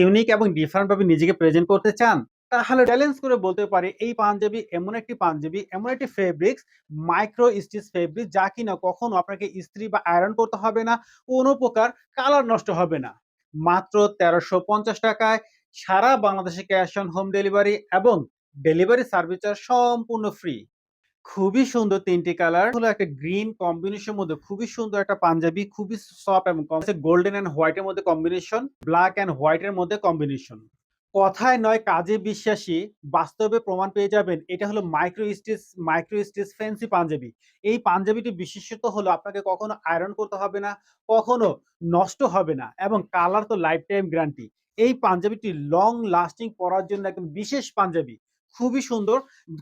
Unique এবং different ভাবে নিজেকে প্রেজেন্ট করতে চান? তাহলে চ্যালেঞ্জ করে বলতে পারি এই পাঞ্জাবি এমন একটি পাঞ্জাবি, এমন একটি ফেব্রিক্স, মাইক্রো স্টিচ ফেব্রিক যা কিনা কখনো আপনাকে ইস্ত্রি বা আয়রন করতে হবে না, কোনো প্রকার কালার নষ্ট হবে না। মাত্র ৳১৩৫০ সারা বাংলাদেশে ক্যাশ অন হোম ডেলিভারি এবং ডেলিভারি সার্ভিস চার্জ সম্পূর্ণ ফ্রি। খুবই সুন্দর ৩ টি কালার। হলো একটা গ্রিন কম্বিনেশনের মধ্যে খুবই সুন্দর একটা পাঞ্জাবি, খুবই সফট এবং গোল্ডেন অ্যান্ড হোয়াইট এর মধ্যে কম্বিনেশন, ব্লাক অ্যান্ড হোয়াইট এর মধ্যে কম্বিনেশন। কথায় নয় কাজে বিশ্বাসী, বাস্তবে প্রমাণ পেয়ে যাবেন। এটা হলো মাইক্রো স্টিচ ফ্যান্সি পাঞ্জাবি। এই পাঞ্জাবিটির বিশেষত্ব হলো আপনাকে কখনো আয়রন করতে হবে না, কখনো নষ্ট হবে না এবং কালার তো লাইফ টাইম গ্যারান্টি। এই পাঞ্জাবিটি লং লাস্টিং পরার জন্য একদম বিশেষ পাঞ্জাবি। খুবই সুন্দর,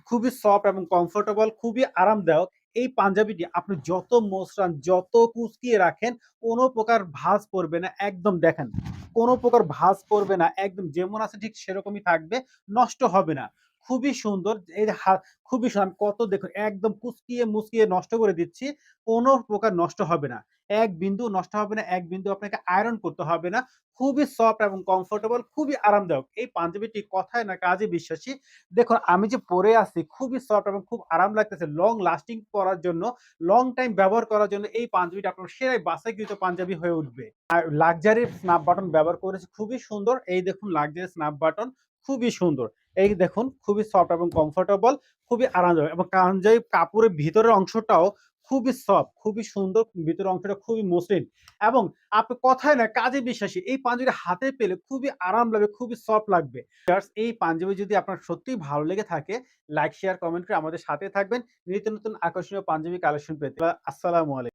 খুবই সফট এবং কমফোর্টেবল, খুবই আরামদায়ক। এই পাঞ্জাবিটি আপনি যত মোছড়ান, যত কুঁচকিয়ে রাখেন, কোন প্রকার ভাঁজ পড়বে না। একদম দেখেন, কোন প্রকার ভাঁজ পড়বে না। একদম যেমন আছে ঠিক সেরকমই থাকবে, নষ্ট হবে না। খুবই সুন্দর। এই যে খুবই আমি কত দেখুন একদম কুঁচকিয়ে মুচকিয়ে নষ্ট করে দিচ্ছি। কোন প্রকার নষ্ট হবে না। এক বিন্দু নষ্ট হবে না, এক বিন্দু আপনাকে আয়রন করতে হবে না। খুবই সফট এবং কমফোর্টেবল, খুবই আরামদায়ক। এই পাঞ্জাবিটি কথায় না কাজে বিশ্বাসী। দেখুন আমি যে পরে আছি খুবই সফট এবং খুব আরাম লাগতেছে। লং লাস্টিং করার জন্য, লং টাইম ব্যবহার করার জন্য এই পাঞ্জাবিটা আপনার সেরাই বাছাইকৃত পাঞ্জাবি হয়ে উঠবে। আর লাক্সারি স্ন্যাপ বাটন ব্যবহার করেছি খুবই সুন্দর। এই দেখুন লাক্সারি স্ন্যাপ বাটন খুবই সুন্দর। এই দেখুন খুবই সফট এবং কমফোর্টেবল, খুবই আরামদায়ক এবং পাঞ্জাবি কাপড়ের ভিতরের অংশটাও খুবই সফট, খুবই সুন্দর। ভিতরের অংশটা খুবই মসৃণ এবং আপনি কথায় না কাজে বিশ্বাসী। এই পাঞ্জাবিটা হাতে পেলে খুবই আরাম লাগবে, খুবই সফট লাগবে। ভিউয়ার্স এই পাঞ্জাবি যদি আপনার সত্যিই ভালো লেগে থাকে, লাইক, শেয়ার, কমেন্ট করে আমাদের সাথে থাকবেন। নিত্য নতুন আকর্ষণীয় পাঞ্জাবি কালেকশন পেতে। আসসালামু আলাইকুম।